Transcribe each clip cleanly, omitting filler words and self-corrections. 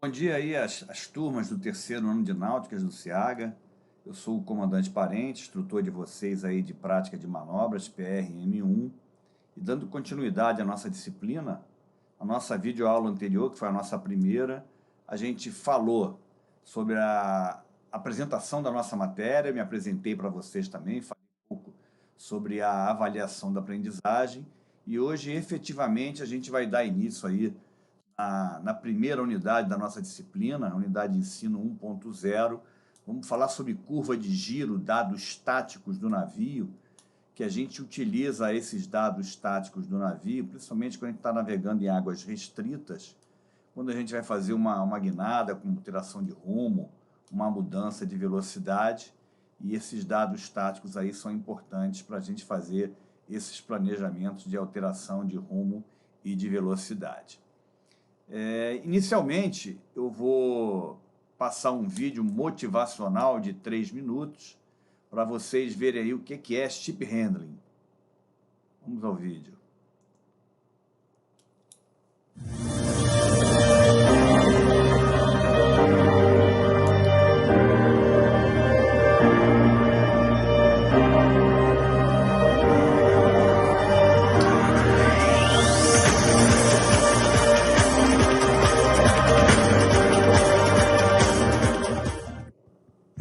Bom dia aí às turmas do terceiro ano de Náuticas do SEAGA. Eu sou o comandante Parente, instrutor de vocês aí de prática de manobras, PRM1. E dando continuidade à nossa disciplina, a nossa videoaula anterior, que foi a nossa primeira, a gente falou sobre a apresentação da nossa matéria, me apresentei para vocês também, falei um pouco sobre a avaliação da aprendizagem, e hoje, efetivamente, a gente vai dar início aí na primeira unidade da nossa disciplina, a unidade de ensino 1.0. Vamos falar sobre curva de giro, dados estáticos do navio, que a gente utiliza esses dados estáticos do navio, principalmente quando a gente está navegando em águas restritas, quando a gente vai fazer uma guinada com alteração de rumo, uma mudança de velocidade, e esses dados estáticos aí são importantes para a gente fazer esses planejamentos de alteração de rumo e de velocidade. Inicialmente, eu vou passar um vídeo motivacional de 3 minutos para vocês verem aí o que é ship handling. Vamos ao vídeo.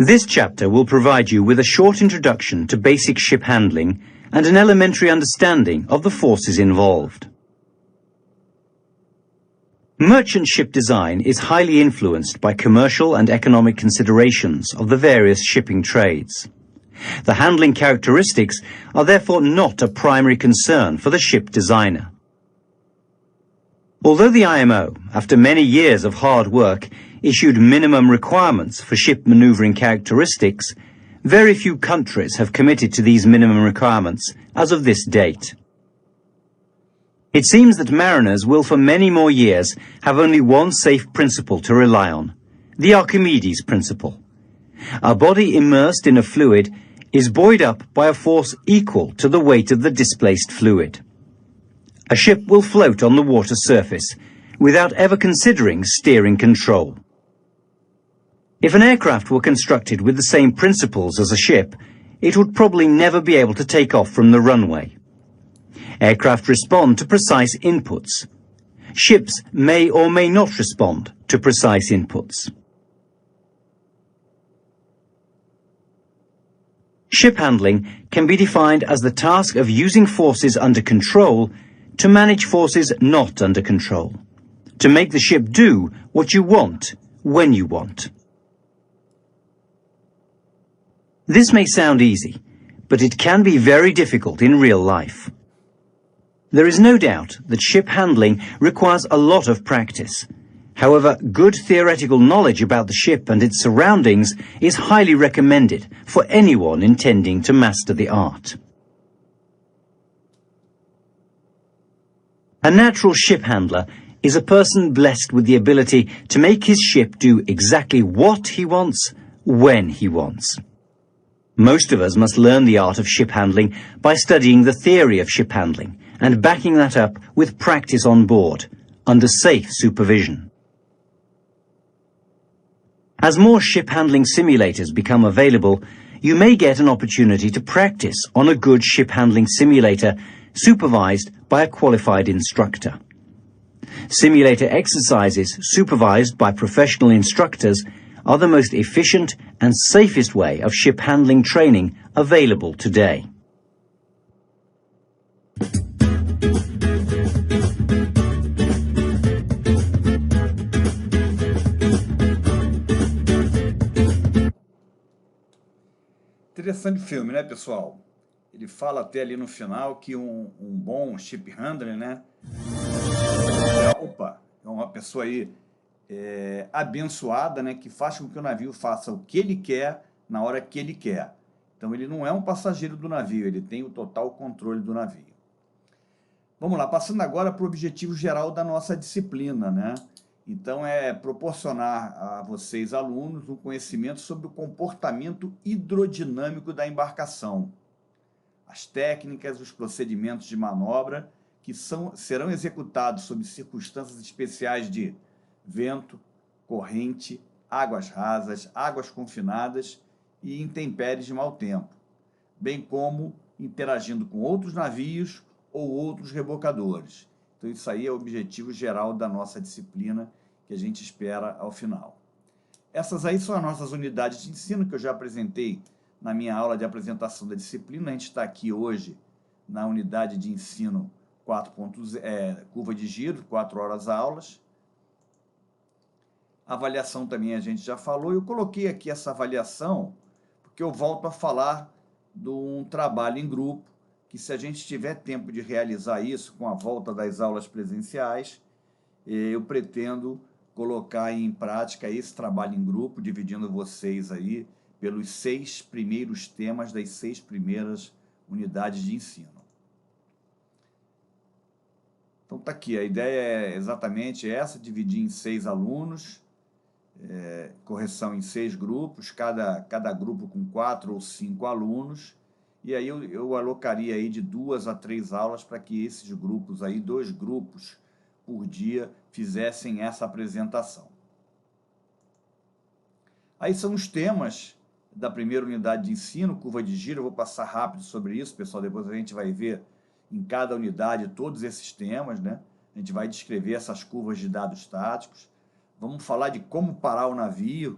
This chapter will provide you with a short introduction to basic ship handling and an elementary understanding of the forces involved. Merchant ship design is highly influenced by commercial and economic considerations of the various shipping trades. The handling characteristics are therefore not a primary concern for the ship designer. Although the IMO, after many years of hard work, issued minimum requirements for ship maneuvering characteristics, very few countries have committed to these minimum requirements as of this date. It seems that mariners will for many more years have only one safe principle to rely on, the Archimedes principle. A body immersed in a fluid is buoyed up by a force equal to the weight of the displaced fluid. A ship will float on the water surface without ever considering steering control. If an aircraft were constructed with the same principles as a ship, it would probably never be able to take off from the runway. Aircraft respond to precise inputs. Ships may or may not respond to precise inputs. Ship handling can be defined as the task of using forces under control to manage forces not under control, to make the ship do what you want when you want. This may sound easy, but it can be very difficult in real life. There is no doubt that ship handling requires a lot of practice. However, good theoretical knowledge about the ship and its surroundings is highly recommended for anyone intending to master the art. A natural ship handler is a person blessed with the ability to make his ship do exactly what he wants, when he wants. Most of us must learn the art of ship handling by studying the theory of ship handling and backing that up with practice on board, under safe supervision. As more ship handling simulators become available, you may get an opportunity to practice on a good ship handling simulator supervised by a qualified instructor. Simulator exercises supervised by professional instructors are the most efficient and safest way of ship handling training available today. Interessante filme, né, pessoal? Ele fala até ali no final que um bom ship handler, né? É uma pessoa aí abençoada, né, que faz com que o navio faça o que ele quer, na hora que ele quer. Então ele não é um passageiro do navio, ele tem o total controle do navio. Vamos lá, passando agora para o objetivo geral da nossa disciplina, né? Então é proporcionar a vocês, alunos, um conhecimento sobre o comportamento hidrodinâmico da embarcação, as técnicas, os procedimentos de manobra que serão executados sob circunstâncias especiais de vento, corrente, águas rasas, águas confinadas e intempéries de mau tempo, bem como interagindo com outros navios ou outros rebocadores. Então isso aí é o objetivo geral da nossa disciplina que a gente espera ao final. Essas aí são as nossas unidades de ensino que eu já apresentei na minha aula de apresentação da disciplina. A gente está aqui hoje na unidade de ensino 4.0, curva de giro, 4 horas aulas. A avaliação também a gente já falou. Eu coloquei aqui essa avaliação porque eu volto a falar de um trabalho em grupo, que se a gente tiver tempo de realizar isso com a volta das aulas presenciais, eu pretendo colocar em prática esse trabalho em grupo, dividindo vocês aí pelos 6 primeiros temas das 6 primeiras unidades de ensino. Então tá aqui, a ideia é exatamente essa, dividir em 6 alunos, correção em 6 grupos, cada grupo com 4 ou 5 alunos, e aí eu alocaria aí de 2 a 3 aulas para que esses grupos aí, 2 grupos por dia, fizessem essa apresentação. Aí são os temas da primeira unidade de ensino, curva de giro. Eu vou passar rápido sobre isso, pessoal, depois a gente vai ver em cada unidade todos esses temas, né? A gente vai descrever essas curvas de dados estáticos. Vamos falar de como parar o navio,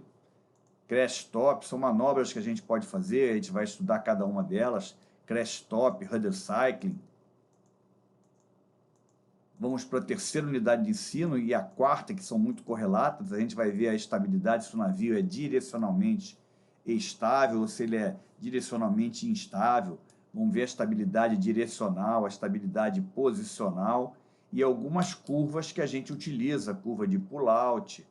crash stop, são manobras que a gente pode fazer, a gente vai estudar cada uma delas, crash stop, rudder cycling. Vamos para a terceira unidade de ensino e a quarta, que são muito correlatas. A gente vai ver a estabilidade, se o navio é direcionalmente estável ou se ele é direcionalmente instável. Vamos ver a estabilidade direcional, a estabilidade posicional e algumas curvas que a gente utiliza, curva de pull-out,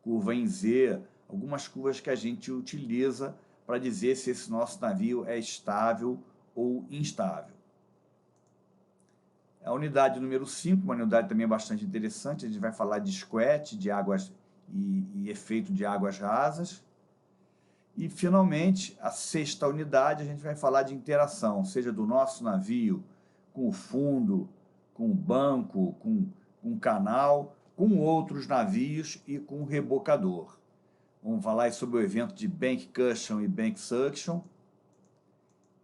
curva em Z, algumas curvas que a gente utiliza para dizer se esse nosso navio é estável ou instável. A unidade número 5, uma unidade também bastante interessante, a gente vai falar de squat, de águas e efeito de águas rasas. E, finalmente, a 6ª unidade, a gente vai falar de interação, seja do nosso navio com o fundo, com o banco, com o canal, com outros navios e com o rebocador. Vamos falar sobre o evento de bank cushion e bank suction.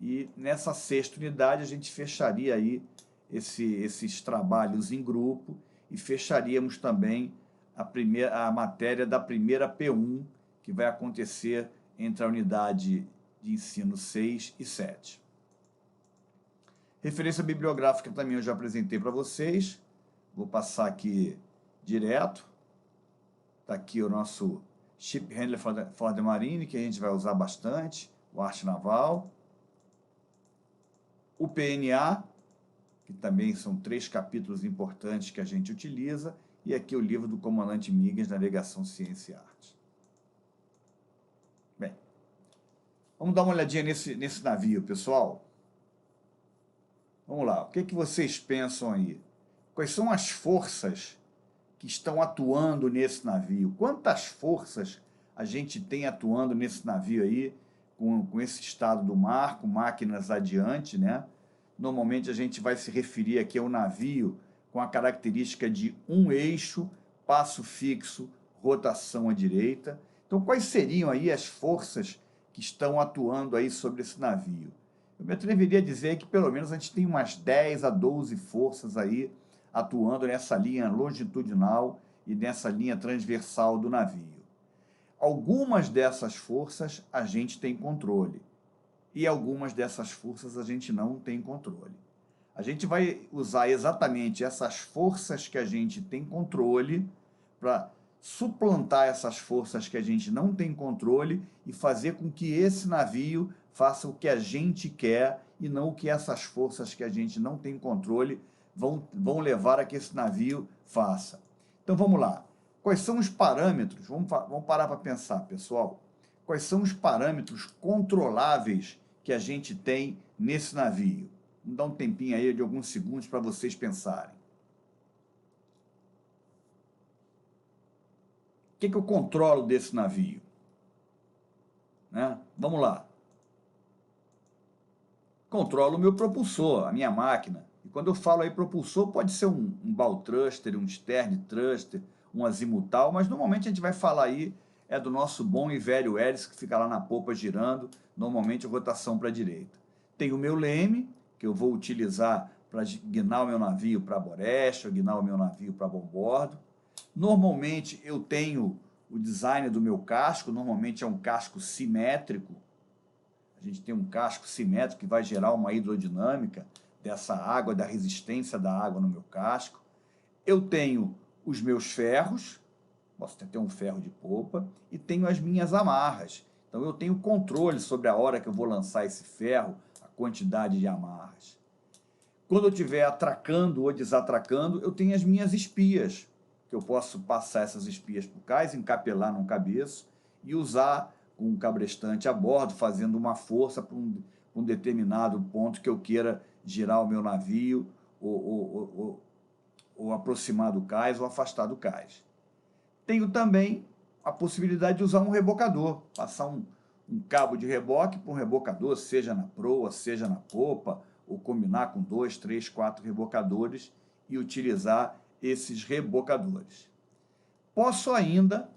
E nessa 6ª unidade a gente fecharia aí esses trabalhos em grupo e fecharíamos também a matéria da primeira P1, que vai acontecer entre a unidade de ensino 6 e 7. Referência bibliográfica também eu já apresentei para vocês, vou passar aqui direto. Está aqui o nosso Ship Handler for the Marine, que a gente vai usar bastante, o Arte Naval. O PNA, que também são 3 capítulos importantes que a gente utiliza, e aqui o livro do comandante Migas, Navegação, Ciência e Arte. Bem, vamos dar uma olhadinha nesse navio, pessoal. Vamos lá, o que vocês pensam aí? Quais são as forças que estão atuando nesse navio? Quantas forças a gente tem atuando nesse navio aí, com esse estado do mar, com máquinas adiante, né? Normalmente a gente vai se referir aqui ao navio com a característica de um eixo, passo fixo, rotação à direita. Então, quais seriam aí as forças que estão atuando aí sobre esse navio? Eu me atreveria a dizer que pelo menos a gente tem umas 10 a 12 forças aí atuando nessa linha longitudinal e nessa linha transversal do navio. Algumas dessas forças a gente tem controle e algumas dessas forças a gente não tem controle. A gente vai usar exatamente essas forças que a gente tem controle para suplantar essas forças que a gente não tem controle e fazer com que esse navio faça o que a gente quer e não o que essas forças que a gente não tem controle vão levar a que esse navio faça. Então vamos lá. Quais são os parâmetros? Vamos parar para pensar, pessoal. Quais são os parâmetros controláveis que a gente tem nesse navio? Vamos dar um tempinho aí de alguns segundos para vocês pensarem. O que eu controlo desse navio? Né? Vamos lá. Controlo o meu propulsor, a minha máquina. E quando eu falo aí propulsor, pode ser um bow thruster, um stern thruster, um azimutal, mas normalmente a gente vai falar aí do nosso bom e velho hélice que fica lá na popa girando, normalmente rotação para a direita. Tem o meu leme, que eu vou utilizar para guinar o meu navio para boreste, ou guinar o meu navio para bombordo. Normalmente eu tenho o design do meu casco, normalmente é um casco simétrico. A gente tem um casco simétrico que vai gerar uma hidrodinâmica dessa água, da resistência da água no meu casco. Eu tenho os meus ferros, posso até ter um ferro de popa, e tenho as minhas amarras. Então eu tenho controle sobre a hora que eu vou lançar esse ferro, a quantidade de amarras. Quando eu estiver atracando ou desatracando, eu tenho as minhas espias, que eu posso passar essas espias para o cais, encapelar num cabeço e usar com um cabrestante a bordo, fazendo uma força para um determinado ponto que eu queira girar o meu navio ou aproximar do cais ou afastar do cais. Tenho também a possibilidade de usar um rebocador, passar um cabo de reboque para um rebocador, seja na proa, seja na popa, ou combinar com 2, 3, 4 rebocadores e utilizar esses rebocadores. Posso ainda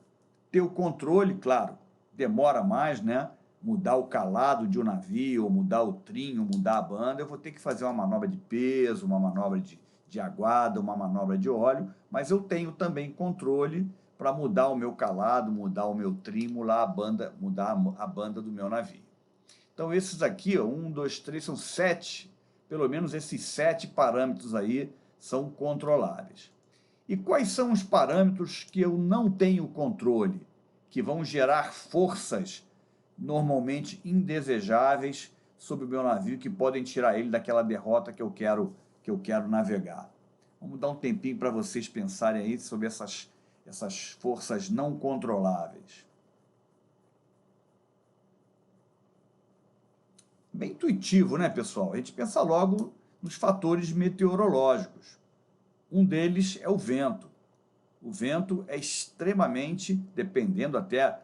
ter o controle, claro, demora mais, né? Mudar o calado de um navio, mudar o trinho, mudar a banda, eu vou ter que fazer uma manobra de peso, uma manobra de aguada, uma manobra de óleo, mas eu tenho também controle para mudar o meu calado, mudar o meu trim, mudar a banda do meu navio. Então esses aqui, ó, 1, 2, 3, são 7, pelo menos esses 7 parâmetros aí são controláveis. E quais são os parâmetros que eu não tenho controle, que vão gerar forças normalmente indesejáveis sobre o meu navio, que podem tirar ele daquela derrota que eu quero navegar? Vamos dar um tempinho para vocês pensarem aí sobre essas forças não controláveis. Bem intuitivo, né, pessoal? A gente pensa logo nos fatores meteorológicos. Um deles é o vento. O vento é extremamente, dependendo até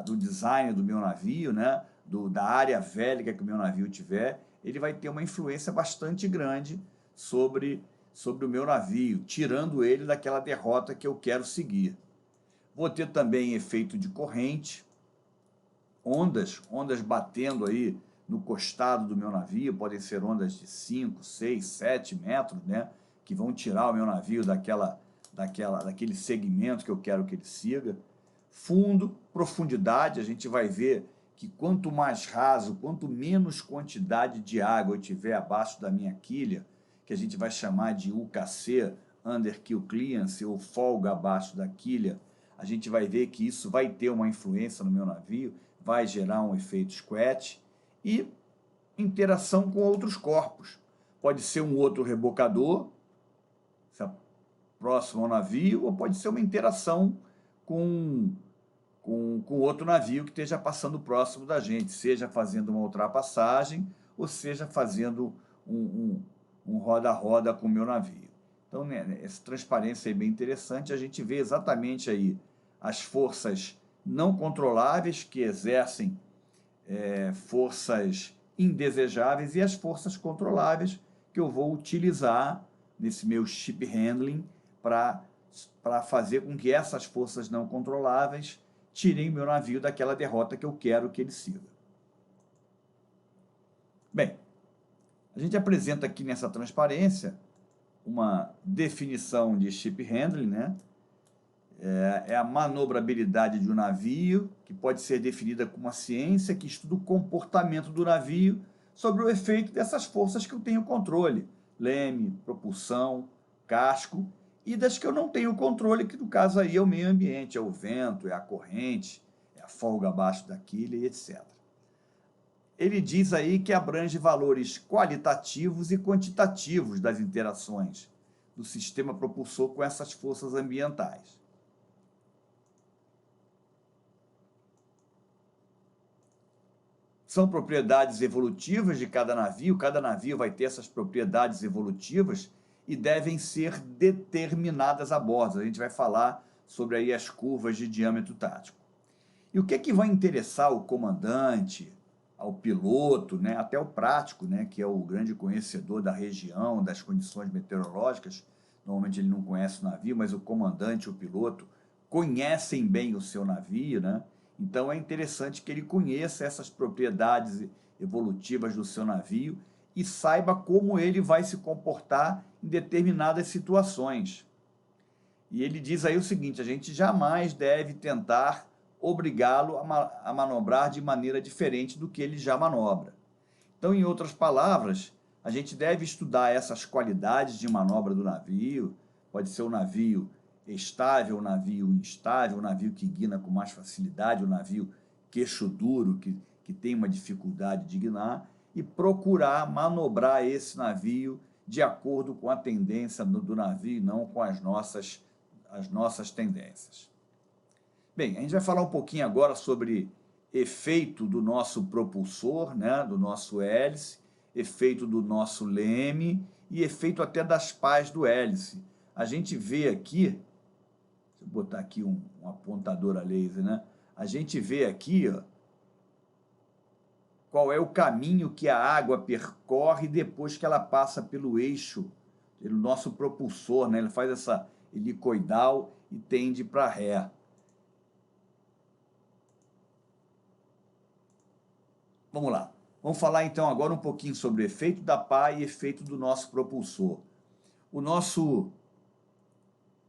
do design do meu navio, né, da área vélica que o meu navio tiver, ele vai ter uma influência bastante grande sobre o meu navio, tirando ele daquela derrota que eu quero seguir. Vou ter também efeito de corrente, ondas batendo aí no costado do meu navio, podem ser ondas de 5, 6, 7 metros, né, que vão tirar o meu navio daquele segmento que eu quero que ele siga. Fundo, profundidade, a gente vai ver que quanto mais raso, quanto menos quantidade de água eu tiver abaixo da minha quilha, que a gente vai chamar de UKC, Under Keel Clearance, ou folga abaixo da quilha, a gente vai ver que isso vai ter uma influência no meu navio, vai gerar um efeito squat e interação com outros corpos. Pode ser um outro rebocador, próximo ao navio, ou pode ser uma interação com outro navio que esteja passando próximo da gente, seja fazendo uma ultrapassagem, ou seja fazendo um roda-roda com o meu navio. Então, né, essa transparência é bem interessante, a gente vê exatamente aí as forças não controláveis que exercem forças indesejáveis e as forças controláveis que eu vou utilizar nesse meu ship handling para fazer com que essas forças não controláveis tirem meu navio daquela derrota que eu quero que ele siga. Bem, a gente apresenta aqui nessa transparência uma definição de ship handling, né? É a manobrabilidade de um navio, que pode ser definida como uma ciência que estuda o comportamento do navio sobre o efeito dessas forças que eu tenho controle, leme, propulsão, casco, e das que eu não tenho controle, que no caso aí é o meio ambiente, é o vento, é a corrente, é a folga abaixo da quilha e etc. Ele diz aí que abrange valores qualitativos e quantitativos das interações do sistema propulsor com essas forças ambientais. São propriedades evolutivas de cada navio vai ter essas propriedades evolutivas e devem ser determinadas a bordo. A gente vai falar sobre aí as curvas de diâmetro tático. E o que é que vai interessar o comandante, ao piloto, né, até o prático, né, que é o grande conhecedor da região, das condições meteorológicas? Normalmente ele não conhece o navio, mas o comandante, o piloto, conhecem bem o seu navio, né? Então é interessante que ele conheça essas propriedades evolutivas do seu navio e saiba como ele vai se comportar em determinadas situações. E ele diz aí o seguinte: a gente jamais deve tentar obrigá-lo a manobrar de maneira diferente do que ele já manobra. Então, em outras palavras, a gente deve estudar essas qualidades de manobra do navio. Pode ser um navio estável, um navio instável, um navio que guina com mais facilidade, um navio queixo duro, que tem uma dificuldade de guinar, e procurar manobrar esse navio de acordo com a tendência do navio, não com as nossas tendências. Bem, a gente vai falar um pouquinho agora sobre efeito do nosso propulsor, né, do nosso hélice, efeito do nosso leme e efeito até das pás do hélice. A gente vê aqui, deixa eu botar aqui um apontador a laser, né? A gente vê aqui, ó, qual é o caminho que a água percorre depois que ela passa pelo eixo, pelo nosso propulsor, né? Ele faz essa helicoidal e tende para ré. Vamos lá. Vamos falar então agora um pouquinho sobre o efeito da pá e efeito do nosso propulsor. O nosso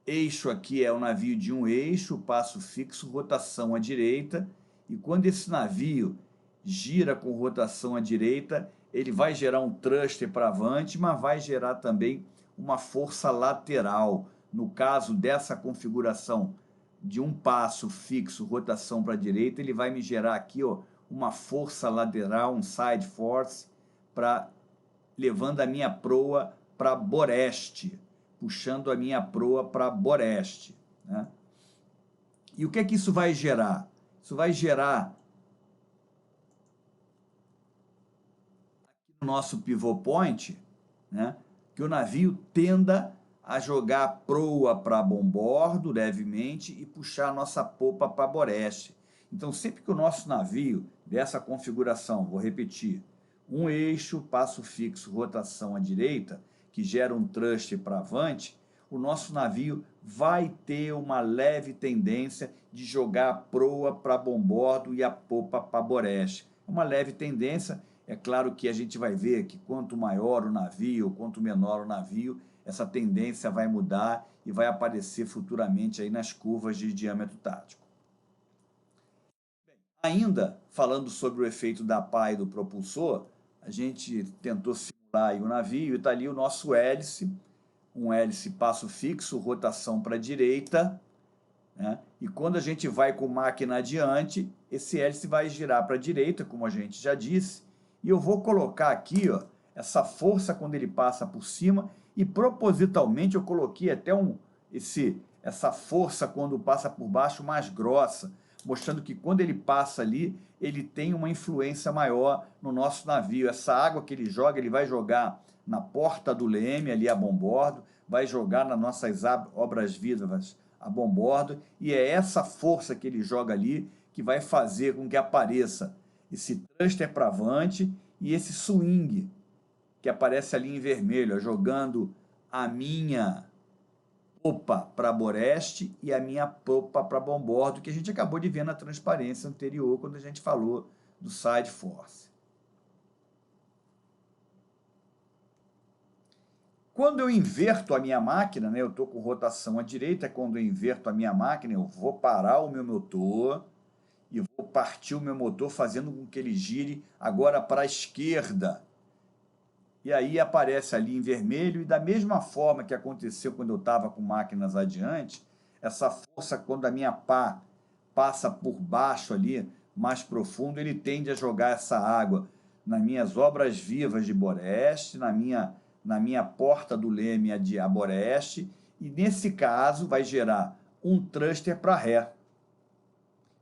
eixo aqui é um navio de um eixo, passo fixo, rotação à direita, e quando esse navio gira com rotação à direita, ele vai gerar um thruster para avante, mas vai gerar também uma força lateral. No caso dessa configuração de um passo fixo, rotação para a direita, ele vai me gerar aqui, ó, uma força lateral, um side force, levando a minha proa para boreste, puxando a minha proa para boreste, né? E o que é que isso vai gerar? Isso vai gerar aqui no nosso pivot point, né, que o navio tenda a jogar a proa para bombordo levemente e puxar a nossa popa para boreste. Então, sempre que o nosso navio dessa configuração, vou repetir, um eixo, passo fixo, rotação à direita, que gera um thruster para avante, o nosso navio vai ter uma leve tendência de jogar a proa para bombordo e a popa para boreste. Uma leve tendência, é claro que a gente vai ver que quanto maior o navio, quanto menor o navio, essa tendência vai mudar e vai aparecer futuramente aí nas curvas de diâmetro tático. Ainda falando sobre o efeito da pá e do propulsor, a gente tentou simular aí o navio e está ali o nosso hélice, um hélice passo fixo, rotação para a direita, né? E quando a gente vai com máquina adiante, esse hélice vai girar para a direita, como a gente já disse, e eu vou colocar aqui, ó, essa força quando ele passa por cima, e propositalmente eu coloquei até essa força quando passa por baixo mais grossa, mostrando que quando ele passa ali, ele tem uma influência maior no nosso navio. Essa água que ele joga, ele vai jogar na porta do leme, ali a bombordo, vai jogar nas nossas obras vivas a bombordo, e é essa força que ele joga ali que vai fazer com que apareça esse thruster para avante e esse swing que aparece ali em vermelho, jogando a minha popa para boreste e a minha popa para bombordo, que a gente acabou de ver na transparência anterior, quando a gente falou do side force. Quando eu inverto a minha máquina, né, eu estou com rotação à direita, quando eu inverto a minha máquina, eu vou parar o meu motor e vou partir o meu motor fazendo com que ele gire agora para a esquerda. E aí aparece ali em vermelho, e da mesma forma que aconteceu quando eu estava com máquinas adiante, essa força, quando a minha pá passa por baixo ali, mais profundo, ele tende a jogar essa água nas minhas obras vivas de boreste, na minha porta do leme a boreste, e nesse caso vai gerar um thruster para ré.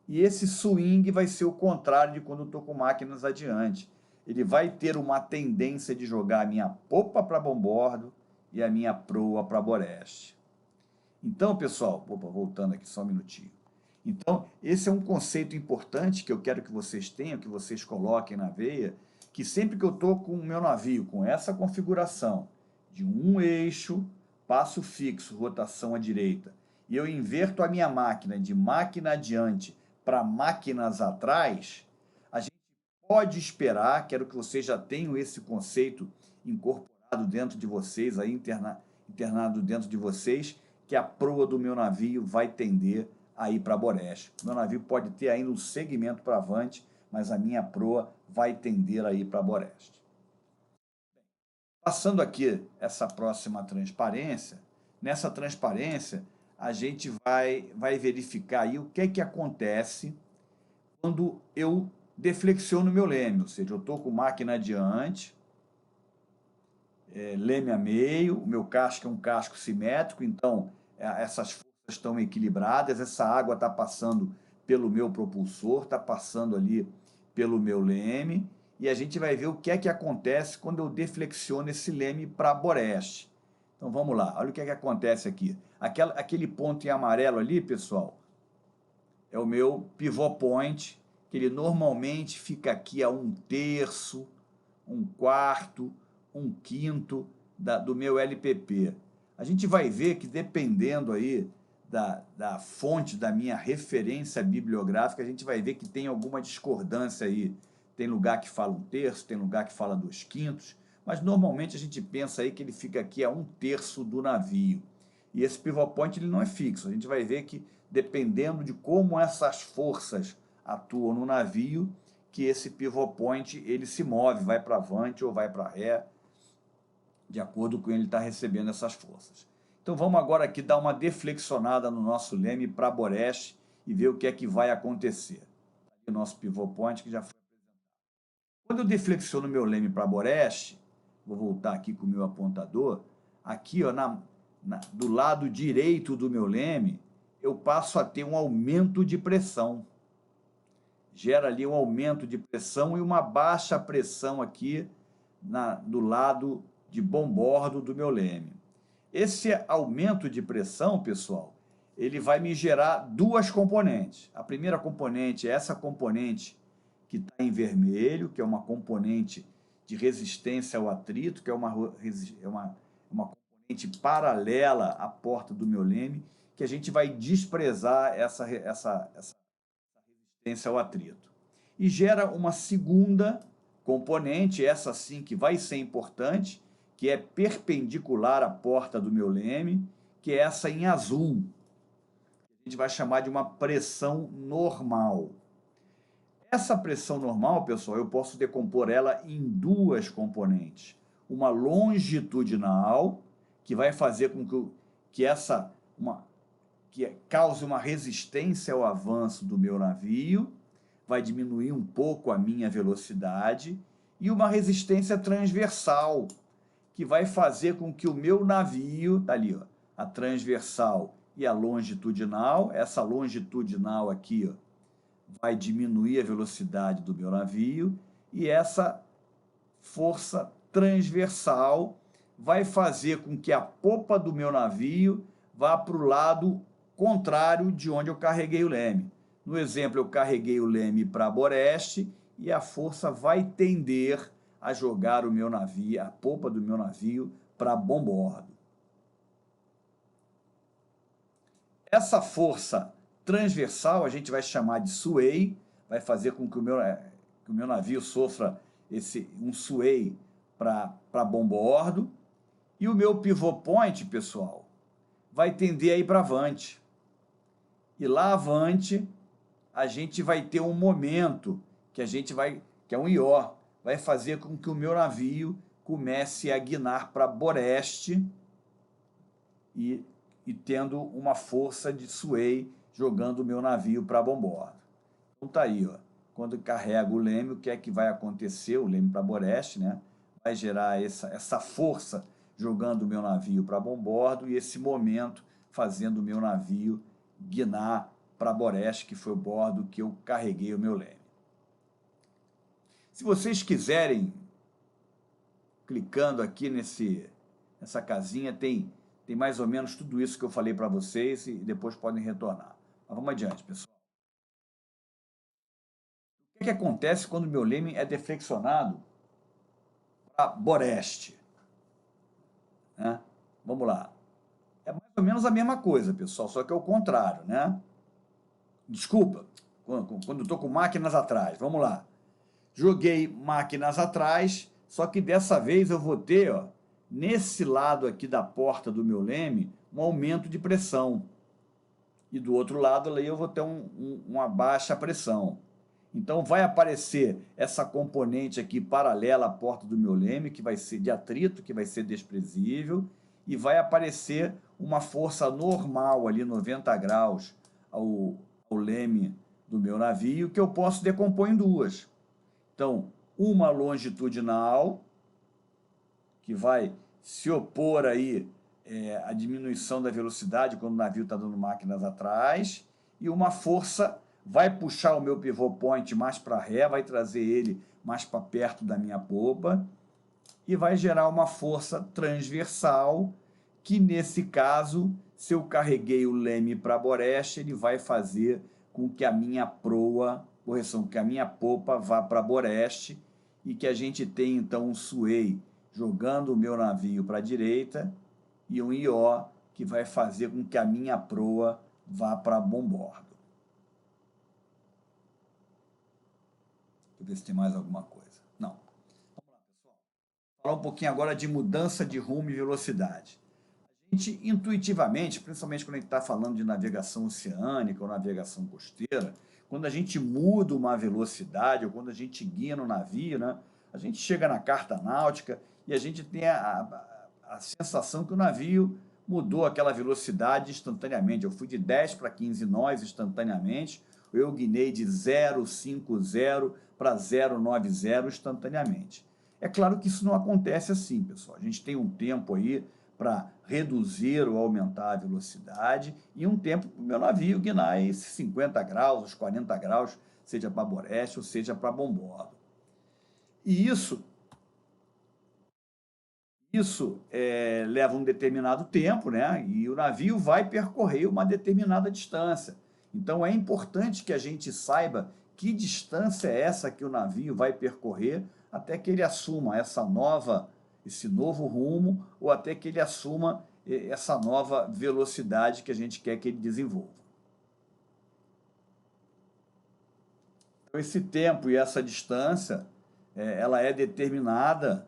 E esse swing vai ser o contrário de quando eu estou com máquinas adiante. Ele vai ter uma tendência de jogar a minha popa para bombordo e a minha proa para boreste. Então, pessoal, voltando aqui só um minutinho. Então, esse é um conceito importante que eu quero que vocês tenham, que vocês coloquem na veia, que sempre que eu estou com o meu navio com essa configuração de um eixo, passo fixo, rotação à direita, e eu inverto a minha máquina de máquina adiante para máquinas atrás, a gente pode esperar, quero que vocês já tenham esse conceito incorporado dentro de vocês, aí internado dentro de vocês, que a proa do meu navio vai tender a ir para Boreste. Meu navio pode ter ainda um segmento para avante, mas a minha proa vai tender a ir para Boreste. Passando aqui essa próxima transparência, nessa transparência a gente vai verificar aí o que é que acontece quando eu deflexiono meu leme, ou seja, eu estou com máquina adiante, leme a meio, o meu casco é um casco simétrico, então essas forças estão equilibradas, essa água está passando pelo meu propulsor, está passando ali pelo meu leme, e a gente vai ver o que é que acontece quando eu deflexiono esse leme para Boreste. Então vamos lá, olha o que é que acontece aqui. Aquele ponto em amarelo ali, pessoal, é o meu pivot point, que ele normalmente fica aqui a 1/3, 1/4, 1/5 do meu LPP. A gente vai ver que dependendo aí da fonte da minha referência bibliográfica, a gente vai ver que tem alguma discordância aí. Tem lugar que fala 1/3, tem lugar que fala 2/5, mas normalmente a gente pensa aí que ele fica aqui a 1/3 do navio. E esse pivot point ele não é fixo, a gente vai ver que dependendo de como essas forças atuam no navio, que esse pivot point ele se move, vai para avante ou vai para ré, de acordo com ele está recebendo essas forças. Então vamos agora aqui dar uma deflexionada no nosso leme para Boreste e ver o que é que vai acontecer. Aqui o nosso pivot point que já foi apresentado. Quando eu deflexiono meu leme para Boreste, vou voltar aqui com o meu apontador, aqui ó, do lado direito do meu leme, eu passo a ter um aumento de pressão. Gera ali um aumento de pressão e uma baixa pressão aqui do lado de bombordo do meu leme. Esse aumento de pressão, pessoal, ele vai me gerar duas componentes. A primeira componente é essa componente que está em vermelho, que é uma componente de resistência ao atrito, que é uma componente paralela à porta do meu leme, que a gente vai desprezar essa resistência ao atrito. E gera uma segunda componente, essa sim que vai ser importante, que é perpendicular à porta do meu leme, que é essa em azul. A gente vai chamar de uma pressão normal. Essa pressão normal, pessoal, eu posso decompor ela em duas componentes. Uma longitudinal, que vai fazer com que cause uma resistência ao avanço do meu navio, vai diminuir um pouco a minha velocidade, e uma resistência transversal, que vai fazer com que o meu navio, tá ali, ó, a transversal e a longitudinal, essa longitudinal aqui, ó, vai diminuir a velocidade do meu navio, e essa força transversal vai fazer com que a popa do meu navio vá para o lado contrário de onde eu carreguei o leme. No exemplo, eu carreguei o leme para Boreste e a força vai tender a jogar o meu navio, a popa do meu navio, para bombordo. Essa força transversal a gente vai chamar de sway, vai fazer com que o meu navio sofra um sway para bombordo, e o meu pivot point, pessoal, vai tender a ir para avante. E lá avante, a gente vai ter um momento que é um ió, vai fazer com que o meu navio comece a guinar para Boreste e tendo uma força de sway jogando o meu navio para bombordo. Então tá aí, ó. Quando carrega o leme, o que é que vai acontecer? O leme para Boreste, né? Vai gerar essa força jogando o meu navio para bombordo e esse momento fazendo o meu navio guinar para Boreste, que foi o bordo que eu carreguei o meu leme. Se vocês quiserem, clicando aqui nessa casinha, tem mais ou menos tudo isso que eu falei para vocês e depois podem retornar. Mas vamos adiante, pessoal. O que acontece quando o meu leme é deflexionado para Boreste? Né? Vamos lá. É mais ou menos a mesma coisa, pessoal, só que é o contrário, né? Desculpa, quando eu estou com máquinas atrás, vamos lá. Joguei máquinas atrás, só que dessa vez eu vou ter, ó, nesse lado aqui da porta do meu leme, um aumento de pressão. E do outro lado ali eu vou ter uma baixa pressão. Então vai aparecer essa componente aqui paralela à porta do meu leme, que vai ser de atrito, que vai ser desprezível, e vai aparecer uma força normal ali, 90 graus, ao leme do meu navio, que eu posso decompor em duas. Então, uma longitudinal, que vai se opor aí à diminuição da velocidade quando o navio está dando máquinas atrás, e uma força vai puxar o meu pivô point mais para ré, vai trazer ele mais para perto da minha popa, e vai gerar uma força transversal, que nesse caso, se eu carreguei o leme para boreste, ele vai fazer com que a minha proa, que a minha popa vá para boreste, e que a gente tenha então um sway jogando o meu navio para a direita e um IO que vai fazer com que a minha proa vá para bombordo. Deixa eu ver se tem mais alguma coisa. Não. Vamos lá, pessoal. Vou falar um pouquinho agora de mudança de rumo e velocidade. A gente, intuitivamente, principalmente quando a gente está falando de navegação oceânica ou navegação costeira, quando a gente muda uma velocidade ou quando a gente guia no navio, né, a gente chega na carta náutica e a gente tem a sensação que o navio mudou aquela velocidade instantaneamente. Eu fui de 10 para 15 nós instantaneamente, eu guinei de 0,50 para 0,90 instantaneamente. É claro que isso não acontece assim, pessoal. A gente tem um tempo aí para reduzir ou aumentar a velocidade e um tempo para o meu navio guinar esses 50 graus, os 40 graus, seja para boreste ou seja para bombordo. E isso leva um determinado tempo, né? E o navio vai percorrer uma determinada distância. Então é importante que a gente saiba que distância é essa que o navio vai percorrer até que ele assuma esse novo rumo ou até que ele assuma essa nova velocidade que a gente quer que ele desenvolva. Então, esse tempo e essa distância, ela é determinada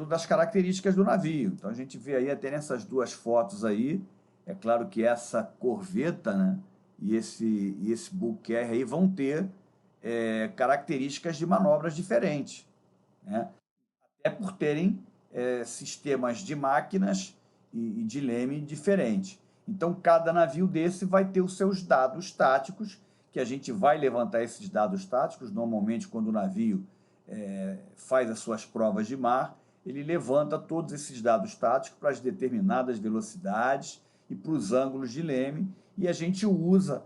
das características do navio. Então a gente vê aí até nessas duas fotos aí, é claro que essa corveta, né, e esse buque aí vão ter características de manobras diferentes, né, até por terem sistemas de máquinas e de leme diferentes. Então cada navio desse vai ter os seus dados táticos, que a gente vai levantar esses dados táticos, normalmente quando o navio faz as suas provas de mar, ele levanta todos esses dados táticos para as determinadas velocidades e para os ângulos de leme, e a gente usa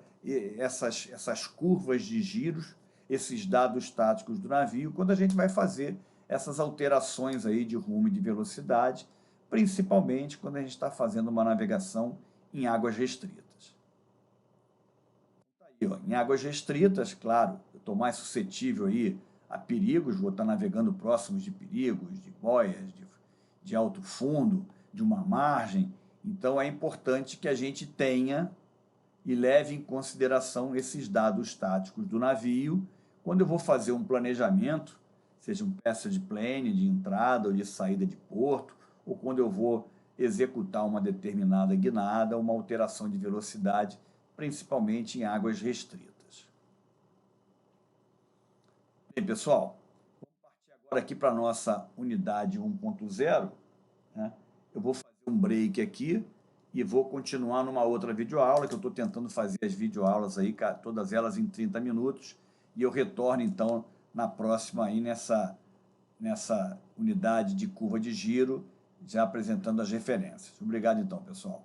essas curvas de giros, esses dados táticos do navio, quando a gente vai fazer essas alterações aí de rumo e de velocidade, principalmente quando a gente está fazendo uma navegação em águas restritas. Aí, ó, em águas restritas, claro, eu estou mais suscetível aí a perigos, vou estar navegando próximos de perigos, de boias, de alto fundo, de uma margem. Então é importante que a gente tenha e leve em consideração esses dados táticos do navio quando eu vou fazer um planejamento, seja um passage plane de entrada ou de saída de porto, ou quando eu vou executar uma determinada guinada, uma alteração de velocidade, principalmente em águas restritas. Bem, pessoal, vamos partir agora aqui para a nossa unidade 1.0, né? Eu vou fazer um break aqui e vou continuar numa outra videoaula, que eu estou tentando fazer as videoaulas aí, todas elas em 30 minutos, e eu retorno então na próxima aí nessa unidade de curva de giro, já apresentando as referências. Obrigado então, pessoal.